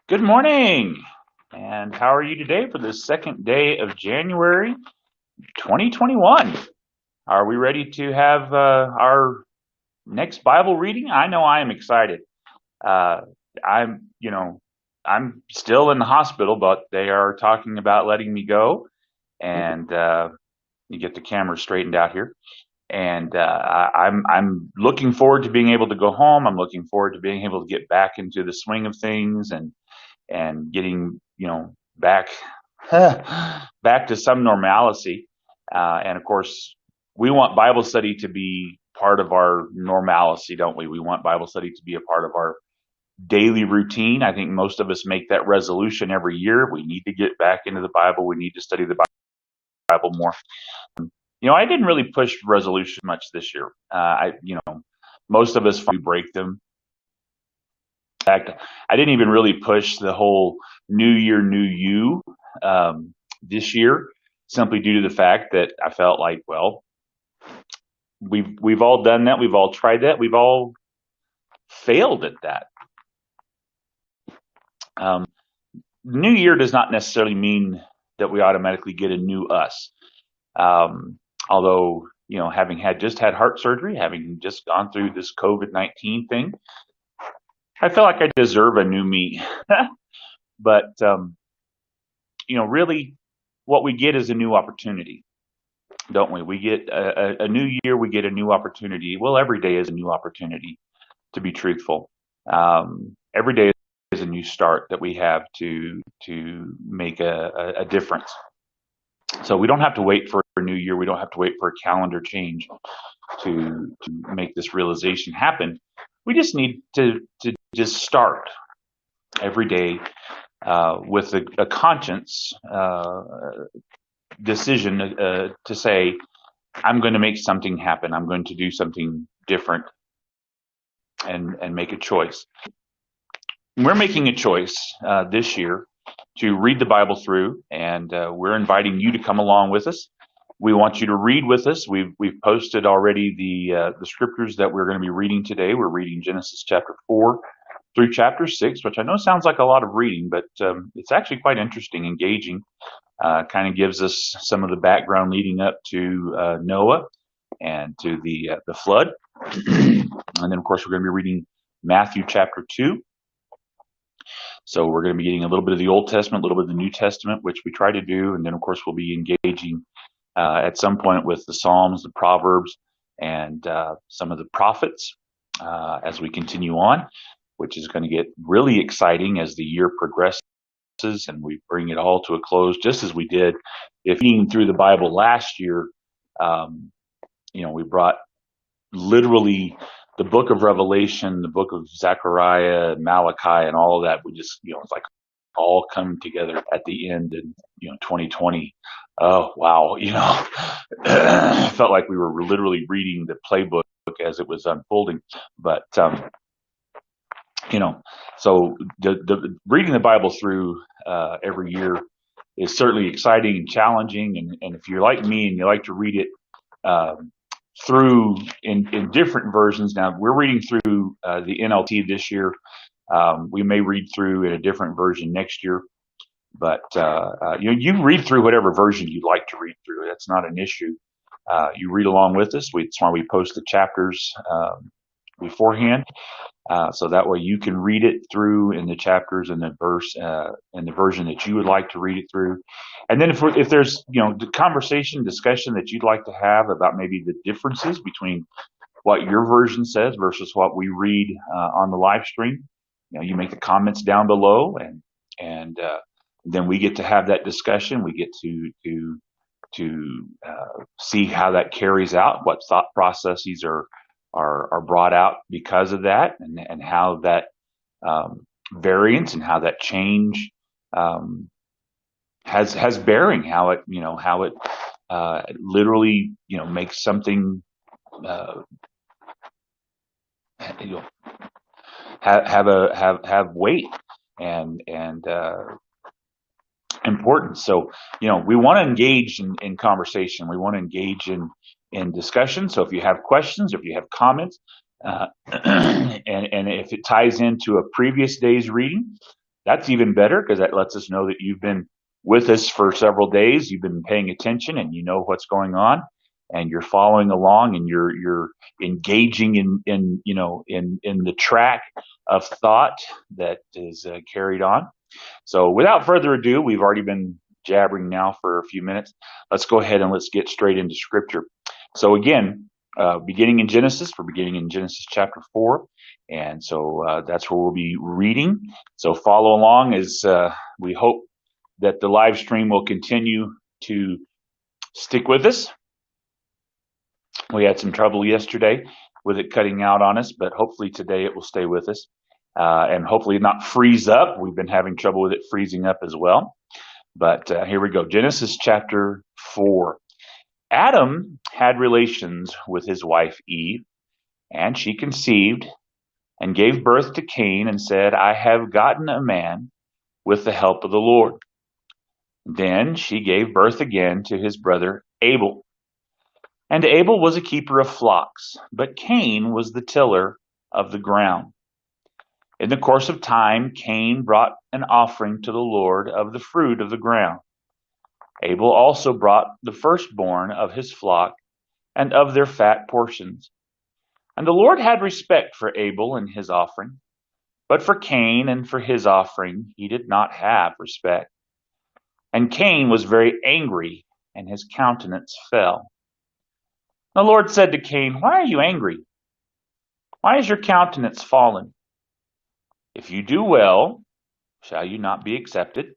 Good morning. And how are you today for the second day of January 2021? Are we ready to have our next Bible reading? I know I am excited. Uh, I'm, you know, I'm still in the hospital, but they are talking about letting me go. And you get the camera straightened out here. And I'm looking forward to being able to go home. I'm looking forward to being able to get back into the swing of things and getting back back to some normalcy. And of course, we want Bible study to be part of our normalcy, don't we? We want Bible study to be a part of our daily routine. I think most of us make that resolution every year. We need to get back into the Bible. We need to study the Bible more. I didn't really push resolution much this year. Most of us break them. In fact, I didn't even really push the whole New Year, New You this year, simply due to the fact that I felt like, well, we've all done that, we've all tried that, we've all failed at that. New Year does not necessarily mean that we automatically get a new us. Although, having just had heart surgery, having just gone through this COVID-19 thing, I feel like I deserve a new me. But, really what we get is a new opportunity, don't we? We get a new year, we get a new opportunity. Well, every day is a new opportunity, to be truthful. Every day is a new start that we have to make a difference. So we don't have to wait for a new year. We don't have to wait for a calendar change to make this realization happen. We just need to just start every day with a conscience decision to say, I'm going to make something happen. I'm going to do something different and make a choice. We're making a choice this year to read the Bible through, and we're inviting you to come along with us. We want you to read with us. We've posted already the scriptures that we're going to be reading today. We're reading Genesis chapter 4 through chapter 6, which I know sounds like a lot of reading, but it's actually quite interesting, engaging. Kind of gives us some of the background leading up to Noah and to the flood. And then, of course, we're going to be reading Matthew chapter 2. So we're going to be getting a little bit of the Old Testament, a little bit of the New Testament, which we try to do. And then, of course, we'll be engaging at some point with the Psalms, the Proverbs, and some of the prophets as we continue on, which is going to get really exciting as the year progresses and we bring it all to a close, just as we did if reading through the Bible last year. We brought literally the book of Revelation, the book of Zechariah, Malachi, and all of that. We just, it's like all come together at the end in, 2020. Oh, wow. Felt like we were literally reading the playbook as it was unfolding. But, so the reading the Bible through every year is certainly exciting and challenging. And if you're like me and you like to read it through in different versions. Now we're reading through the NLT this year. We may read through in a different version next year, but you read through whatever version you'd like to read through. That's not an issue. You read along with us. That's why we post the chapters beforehand, so that way you can read it through in the chapters and the verse in the version that you would like to read it through. And then if there's the conversation, discussion that you'd like to have about maybe the differences between what your version says versus what we read on the live stream, you make the comments down below, and then we get to have that discussion. We get to see how that carries out, what thought processes are brought out because of that, and how that variance and how that change has bearing, how it literally makes something have weight and importance. So we want to engage in conversation. We want to engage in discussion. So if you have questions, if you have comments, and if it ties into a previous day's reading, That's even better because that lets us know that you've been with us for several days. You've been paying attention and you know what's going on and you're following along and you're engaging in the track of thought that is carried on. So without further ado, we've already been jabbering now for a few minutes. Let's go ahead and let's get straight into scripture. So again, beginning in Genesis, we're beginning in Genesis chapter 4. And so that's where we'll be reading. So follow along as we hope that the live stream will continue to stick with us. We had some trouble yesterday with it cutting out on us, but hopefully today it will stay with us. And hopefully not freeze up. We've been having trouble with it freezing up as well. But here we go. Genesis chapter 4. Adam had relations with his wife Eve, and she conceived and gave birth to Cain and said, I have gotten a man with the help of the Lord. Then she gave birth again to his brother Abel. And Abel was a keeper of flocks, but Cain was the tiller of the ground. In the course of time, Cain brought an offering to the Lord of the fruit of the ground. Abel also brought the firstborn of his flock and of their fat portions. And the Lord had respect for Abel and his offering, but for Cain and for his offering he did not have respect. And Cain was very angry, and his countenance fell. The Lord said to Cain, Why are you angry? Why is your countenance fallen? If you do well, shall you not be accepted?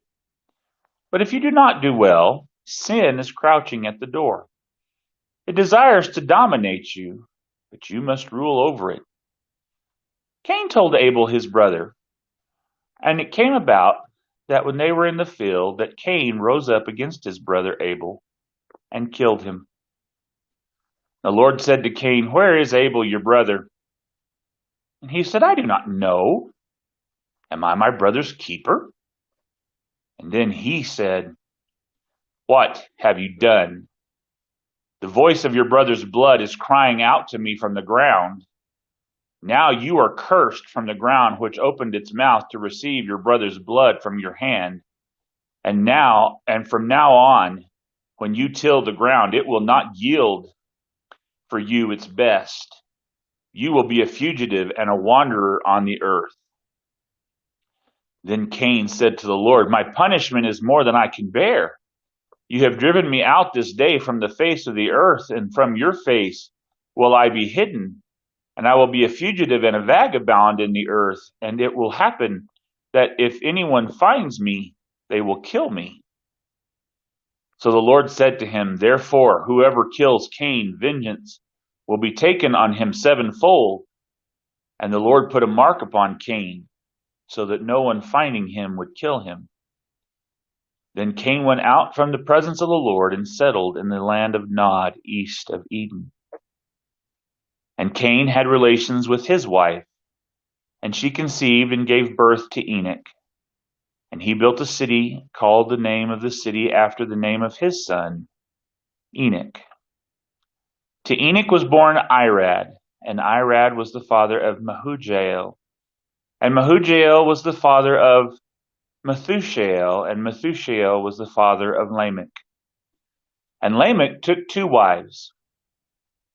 But if you do not do well, sin is crouching at the door. It desires to dominate you, but you must rule over it. Cain told Abel his brother, and it came about that when they were in the field, that Cain rose up against his brother Abel and killed him. The Lord said to Cain, Where is Abel your brother? And he said, I do not know. Am I my brother's keeper? And then he said, What have you done? The voice of your brother's blood is crying out to me from the ground. Now you are cursed from the ground which opened its mouth to receive your brother's blood from your hand. And from now on, when you till the ground, it will not yield for you its best. You will be a fugitive and a wanderer on the earth. Then Cain said to the Lord, My punishment is more than I can bear. You have driven me out this day from the face of the earth, and from your face will I be hidden. And I will be a fugitive and a vagabond in the earth, and it will happen that if anyone finds me, they will kill me. So the Lord said to him, Therefore, whoever kills Cain, vengeance will be taken on him sevenfold. And the Lord put a mark upon Cain, so that no one finding him would kill him. Then Cain went out from the presence of the Lord and settled in the land of Nod, east of Eden. And Cain had relations with his wife, and she conceived and gave birth to Enoch. And he built a city, called the name of the city after the name of his son, Enoch. To Enoch was born Irad, and Irad was the father of Mehujael. And Mehujael was the father of Methushael, and Methushael was the father of Lamech. And Lamech took two wives.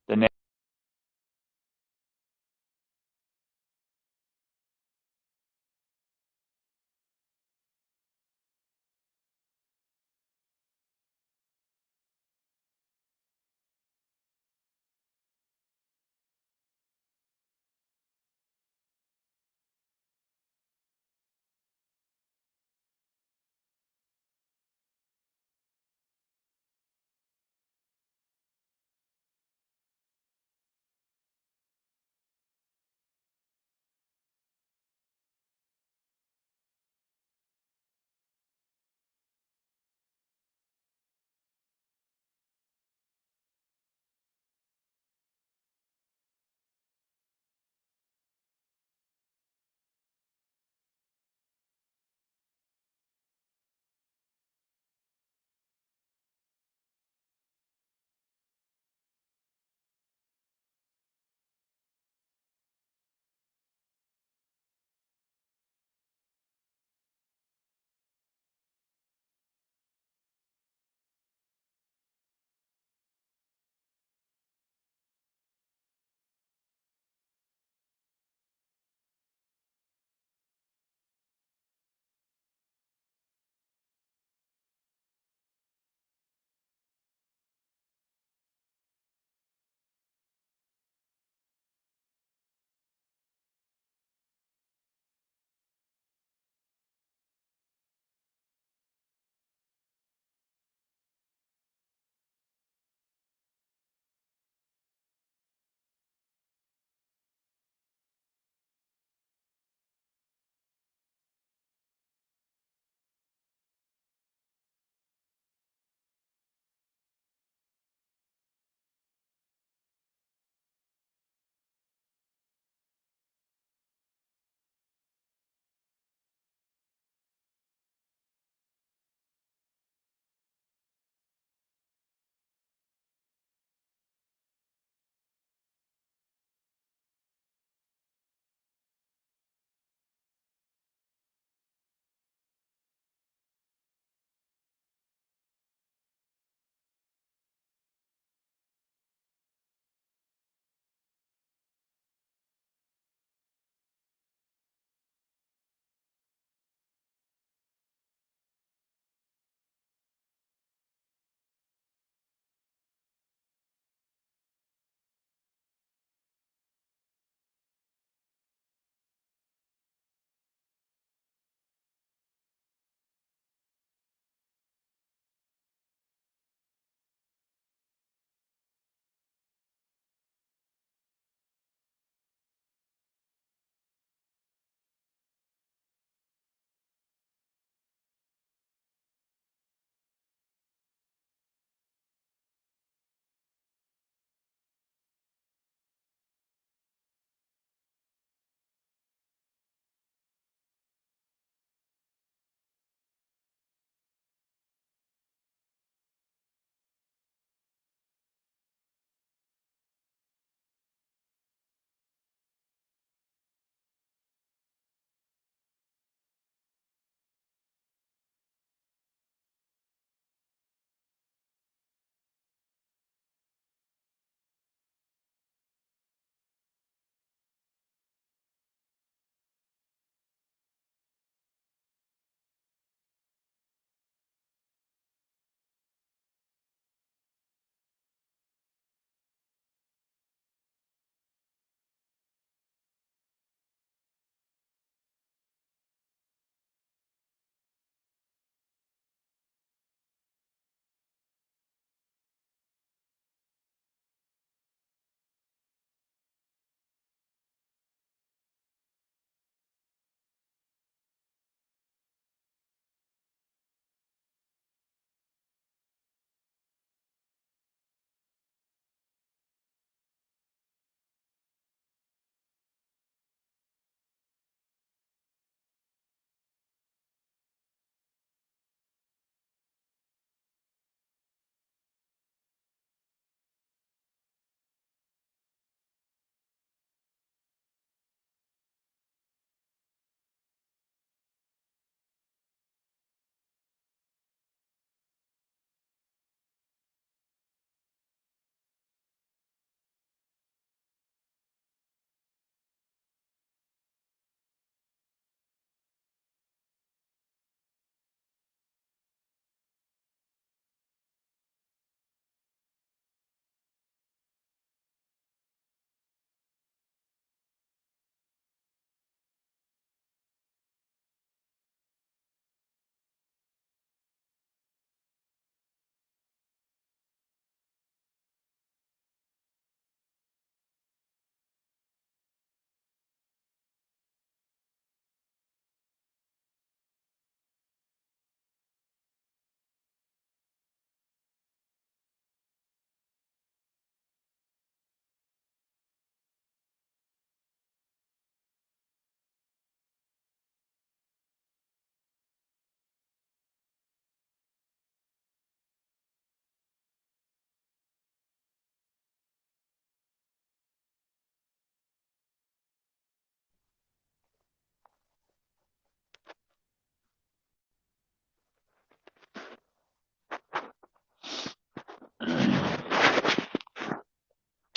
The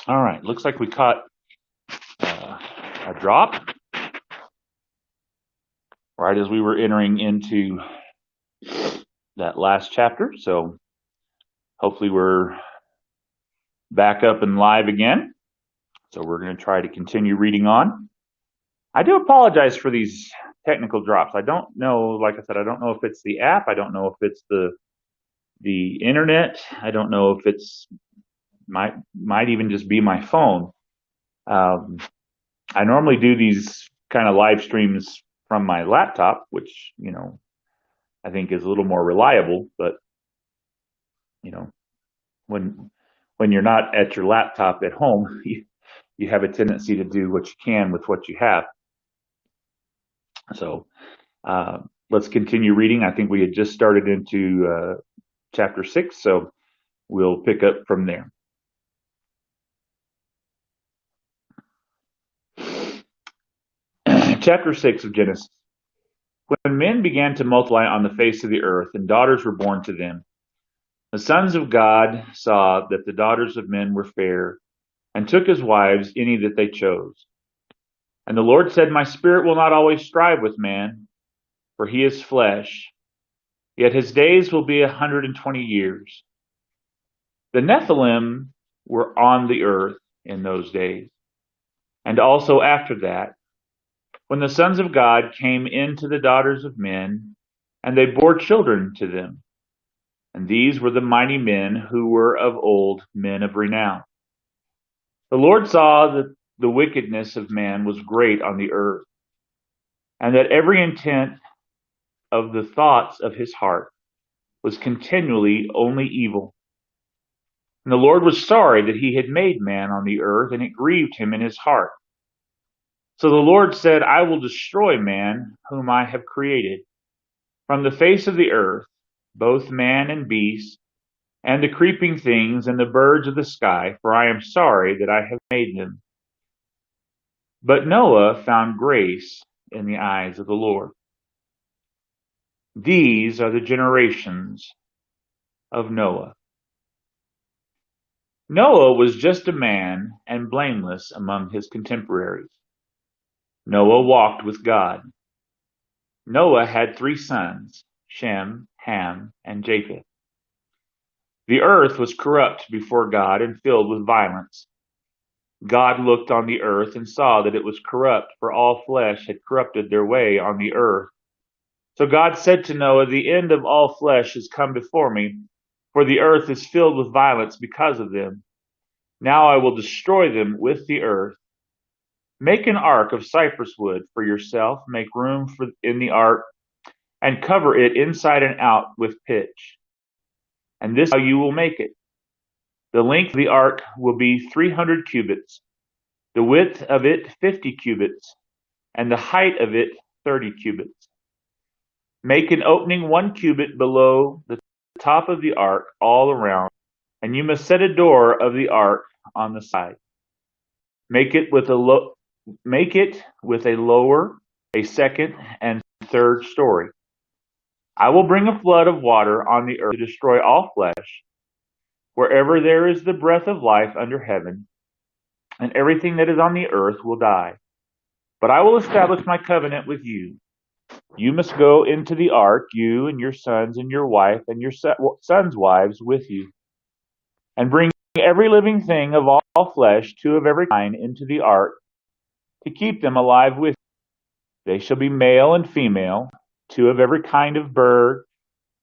All right, looks like we caught a drop right as we were entering into that last chapter. So hopefully we're back up and live again. So we're going to try to continue reading on. I do apologize for these technical drops. I don't know, like I said, I don't know if it's the app. I don't know if it's the internet. I don't know if it's might even just be my phone. I normally do these kind of live streams from my laptop, which, I think is a little more reliable, but, when you're not at your laptop at home, you have a tendency to do what you can with what you have. So, let's continue reading. I think we had just started into, chapter 6, so we'll pick up from there. Chapter 6 of Genesis. When men began to multiply on the face of the earth, and daughters were born to them, the sons of God saw that the daughters of men were fair, and took as wives any that they chose. And the Lord said, My spirit will not always strive with man, for he is flesh, yet his days will be 120 years. The Nephilim were on the earth in those days, and also after that, when the sons of God came into the daughters of men, and they bore children to them. And these were the mighty men who were of old, men of renown. The Lord saw that the wickedness of man was great on the earth, and that every intent of the thoughts of his heart was continually only evil. And the Lord was sorry that he had made man on the earth, and it grieved him in his heart. So the Lord said, I will destroy man whom I have created from the face of the earth, both man and beast, and the creeping things and the birds of the sky, for I am sorry that I have made them. But Noah found grace in the eyes of the Lord. These are the generations of Noah. Noah was just a man and blameless among his contemporaries. Noah walked with God. Noah had 3 sons, Shem, Ham, and Japheth. The earth was corrupt before God and filled with violence. God looked on the earth and saw that it was corrupt, for all flesh had corrupted their way on the earth. So God said to Noah, The end of all flesh has come before me, for the earth is filled with violence because of them. Now I will destroy them with the earth. Make an ark of cypress wood for yourself, make room in the ark, and cover it inside and out with pitch. And this is how you will make it. The length of the ark will be 300 cubits, the width of it 50 cubits, and the height of it 30 cubits. Make an opening 1 cubit below the top of the ark all around, and you must set a door of the ark on the side. Make it with a lower, a second, and third story. I will bring a flood of water on the earth to destroy all flesh, wherever there is the breath of life under heaven, and everything that is on the earth will die. But I will establish my covenant with you. You must go into the ark, you and your sons and your wife and your sons' wives with you, and bring every living thing of all flesh, 2 of every kind, into the ark, to keep them alive with you. They shall be male and female, 2 of every kind of bird,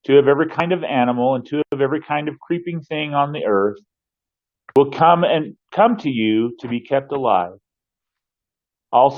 2 of every kind of animal, and 2 of every kind of creeping thing on the earth will come to you to be kept alive. Also